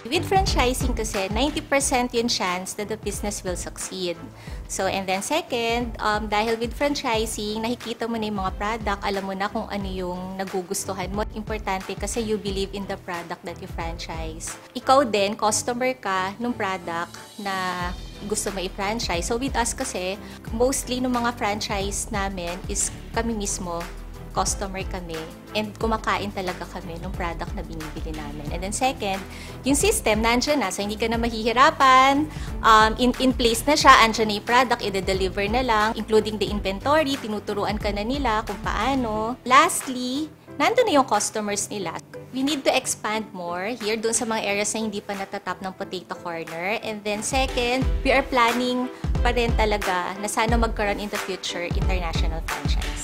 With franchising kasi, 90% yung chance that the business will succeed. So, and then second, dahil with franchising, nakikita mo na yung mga product, alam mo na kung ano yung nagugustuhan mo. Importante kasi you believe in the product that you franchise. Ikaw din, customer ka nung product na gusto mo i-franchise. So with us kasi, mostly ng mga franchise namin is kami mismo, customer kami, and kumakain talaga kami ng product na binibili namin. And then second, yung system, nandiyan na, so hindi ka na mahihirapan, in place na siya, andyan na yung product, i-deliver na lang, including the inventory, tinuturuan ka na nila kung paano. Lastly, nandun na yung customers nila. We need to expand more here doon sa mga areas na hindi pa natatap ng Potato Corner. And then second, we are planning pa rin talaga na sana magkaroon in the future international franchise.